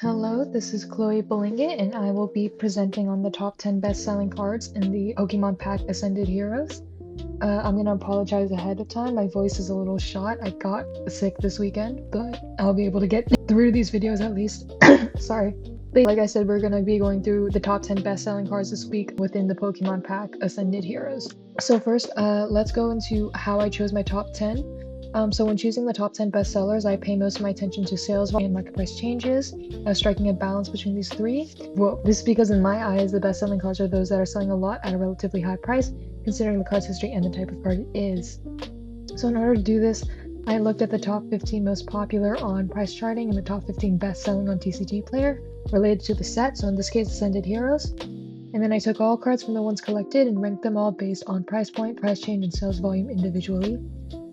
Hello, this is Chloe Belingit, and I will be presenting on the top 10 best-selling cards in the Pokemon Pack Ascended Heroes. I'm going to apologize ahead of time. My voice is a little shot. I got sick this weekend, but I'll be able to get through these videos at least. Sorry. But like I said, we're going to be going through the top 10 best-selling cards this week within the Pokemon Pack Ascended Heroes. So first, let's go into how I chose my top 10. So when choosing the top 10 bestsellers, I pay most of my attention to sales volume and market price changes, striking a balance between these three. Well, this is because in my eyes, the best-selling cards are those that are selling a lot at a relatively high price, considering the card's history and the type of card it is. So in order to do this, I looked at the top 15 most popular on price charting and the top 15 best-selling on TCG Player related to the set, so in this case, Ascended Heroes. And then I took all cards from the ones collected and ranked them all based on price point, price change, and sales volume individually.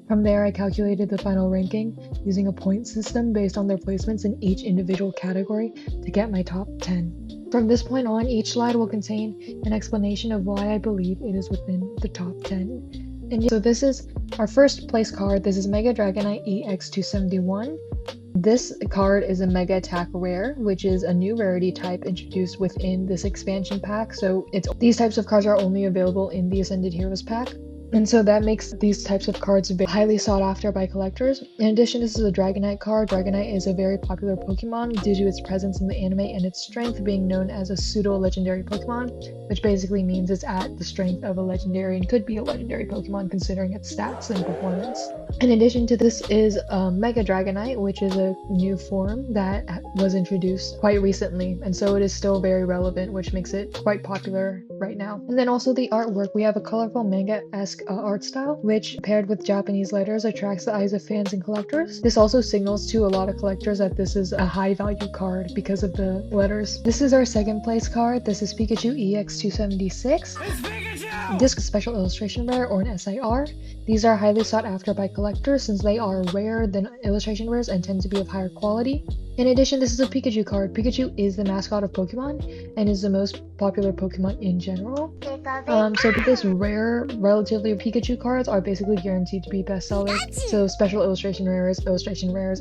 From there, I calculated the final ranking using a point system based on their placements in each individual category to get my top 10. From this point on, each slide will contain an explanation of why I believe it is within the top 10. And so this is our first place card. This is Mega Dragonite EX271. This card is a Mega Attack Rare, which is a new rarity type introduced within this expansion pack. So these types of cards are only available in the Ascended Heroes pack. And so that makes these types of cards highly sought after by collectors. In addition, this is a Dragonite card. Dragonite is a very popular Pokemon due to its presence in the anime and its strength being known as a pseudo-legendary Pokemon, which basically means it's at the strength of a legendary and could be a legendary Pokemon considering its stats and performance. In addition to this is Mega Dragonite, which is a new form that was introduced quite recently, and so it is still very relevant, which makes it quite popular right now. And then also the artwork. We have a colorful manga-esque art style, which paired with Japanese letters attracts the eyes of fans and collectors. This also signals to a lot of collectors that this is a high value card because of the letters. This is our second place card. This is Pikachu EX276. This is special illustration rare or an SIR. These are highly sought after by collectors since they are rarer than illustration rares and tend to be of higher quality. In addition, this is a Pikachu card. Pikachu is the mascot of Pokemon and is the most popular Pokemon in general. So this rare, relatively Pikachu cards are basically guaranteed to be bestsellers. So special illustration rares,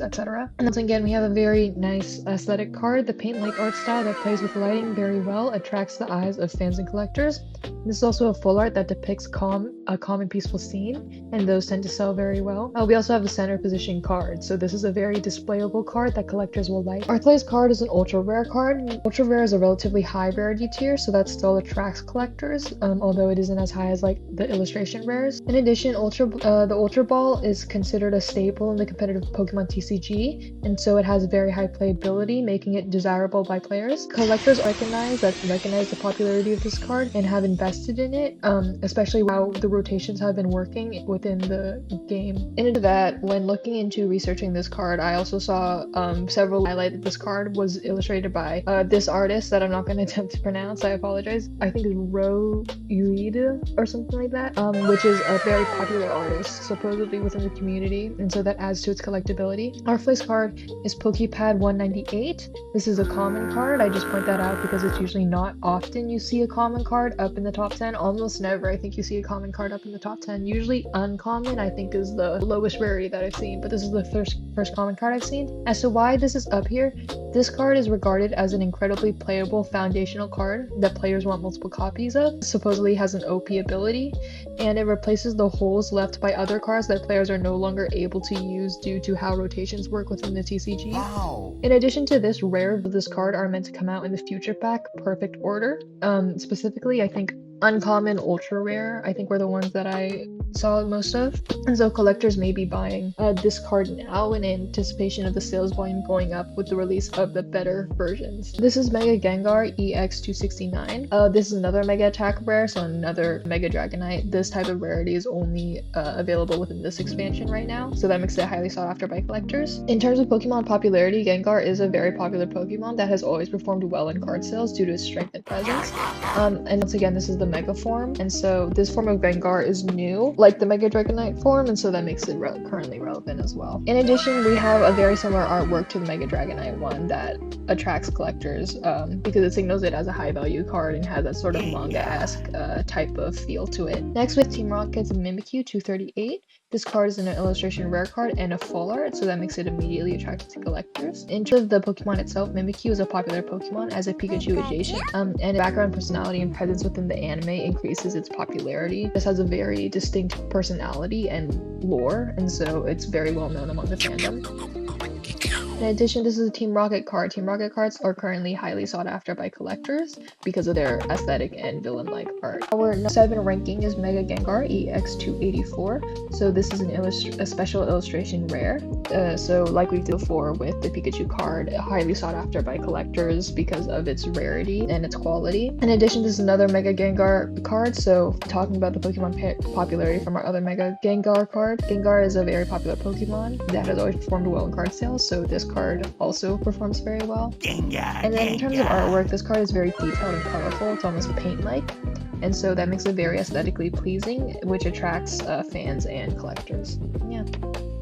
etc. And once again, we have a very nice aesthetic card. The paint-like art style that plays with lighting very well attracts the eyes of fans and collectors. This is also a full art that depicts a calm and peaceful scene, and those tend to sell very well. We also have a center position card, so this is a very displayable card that collectors will like. Our place card is an ultra rare card. Ultra rare is a relatively high rarity tier, so that still attracts collectors, although it isn't as high as like the illustration rares. In addition, the Ultra Ball is considered a staple in the competitive Pokemon TCG, and so it has very high playability, making it desirable by players. Collectors recognize the popularity of this card and have invested in it, especially how the rotations have been working within the game. Into that, when looking into researching this card, I also saw several highlight that this card was illustrated by this artist that I'm not going to attempt to pronounce. I apologize. I think it's Ro Ueda or something like that, which is a very popular artist supposedly within the community, and so that adds to its collectability. Our place card is Pokepad 198. This is a common card. I just point that out because it's usually not often you see a common card up in the top 10. Almost never I think you see a common card up in the top 10. Usually uncommon I think is the lowest rarity that I've seen, but this is the first common card I've seen. As to why this is up here, this card is regarded as an incredibly playable foundational card that players want multiple copies of. Supposedly has an OP ability, and it replaces the holes left by other cards that players are no longer able to use due to how rotations work within the TCG. Wow. In addition to this, rare of this card are meant to come out in the future pack perfect order. Specifically, I think uncommon, ultra rare, I think were the ones that I saw most of, and so collectors may be buying this card now in anticipation of the sales volume going up with the release of the better versions. This is Mega Gengar EX269. This is another Mega Attack rare, so another Mega Dragonite. This type of rarity is only available within this expansion right now, so that makes it highly sought after by collectors. In terms of Pokemon popularity, Gengar is a very popular Pokemon that has always performed well in card sales due to its strength and presence. And once again, this is the Mega form, and so this form of Gengar is new, like the Mega Dragonite form, and so that makes it currently relevant as well. In addition, we have a very similar artwork to the Mega Dragonite one that attracts collectors because it signals it as a high value card and has that sort of manga-esque type of feel to it. Next, with Team Rocket's Mimikyu 238. This card is an illustration rare card and a full art, so that makes it immediately attractive to collectors. In terms of the Pokemon itself, Mimikyu is a popular Pokemon as a Pikachu adjacent, and background personality and presence within the anime increases its popularity. This has a very distinct personality and lore, and so it's very well known among the fandom. In addition, this is a Team Rocket card. Team Rocket cards are currently highly sought after by collectors because of their aesthetic and villain-like art. Our 7 ranking is Mega Gengar EX284. So this is a special illustration rare. So like we did before with the Pikachu card, highly sought after by collectors because of its rarity and its quality. In addition, this is another Mega Gengar card. So talking about the Pokemon popularity from our other Mega Gengar card, Gengar is a very popular Pokemon that has always performed well in card sales. So this card also performs very well. And then in terms of artwork, this card is very detailed and colorful. It's almost paint-like, and so that makes it very aesthetically pleasing, which attracts fans and collectors. Yeah.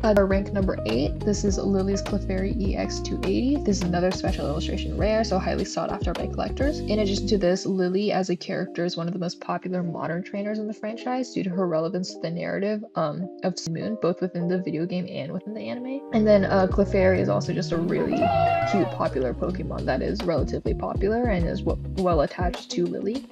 Our rank number 8, this is Lily's Clefairy EX280. This is another special illustration rare, so highly sought after by collectors. In addition to this, Lily as a character is one of the most popular modern trainers in the franchise due to her relevance to the narrative of Moon, both within the video game and within the anime. And then Clefairy is also just a really cute, popular Pokemon that is relatively popular and is well attached to Lily.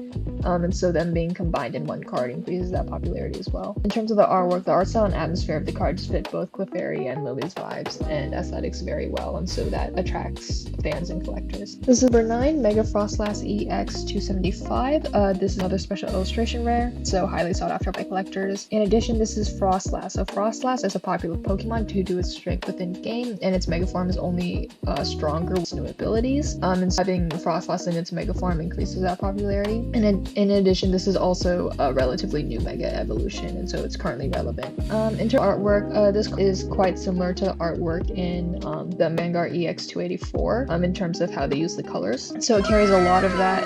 And so them being combined in one card increases that popularity as well. In terms of the artwork, the art style and atmosphere of the cards fit both Clefairy and Lily's vibes and aesthetics very well, and so that attracts fans and collectors. This is number 9, Mega Frostlass EX275. This is another special illustration rare, so highly sought after by collectors. In addition, this is Frostlass. So Frostlass is a popular Pokemon due to its strength within game, and its Mega form is only stronger with new abilities. And so having Frostlass in its Mega form increases that popularity. And in addition, this is also a relatively new Mega evolution, and so it's currently relevant. In terms of artwork, this is quite similar to the artwork in the Gengar EX284 in terms of how they use the colors. So it carries a lot of that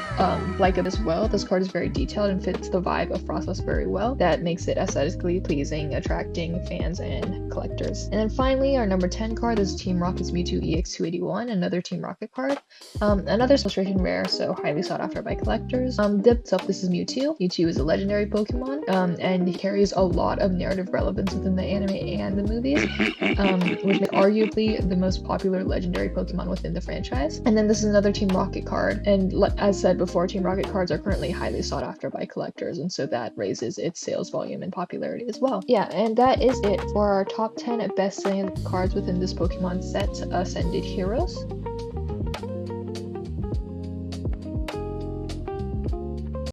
like it as well. This card is very detailed and fits the vibe of Frostlass very well. That makes it aesthetically pleasing, attracting fans and collectors. And then finally, our number 10 card is Team Rocket's Mewtwo EX281, another Team Rocket card. Another illustration rare, so highly sought after by collectors. This is Mewtwo. Mewtwo is a legendary Pokemon, and he carries a lot of narrative relevance within the anime and the movies, which make arguably the most popular legendary Pokemon within the franchise. And then this is another Team Rocket card, and as said before, Team Rocket cards are currently highly sought after by collectors, and so that raises its sales volume and popularity as well. Yeah, and that is it for our top 10 best-selling cards within this Pokemon set, Ascended Heroes.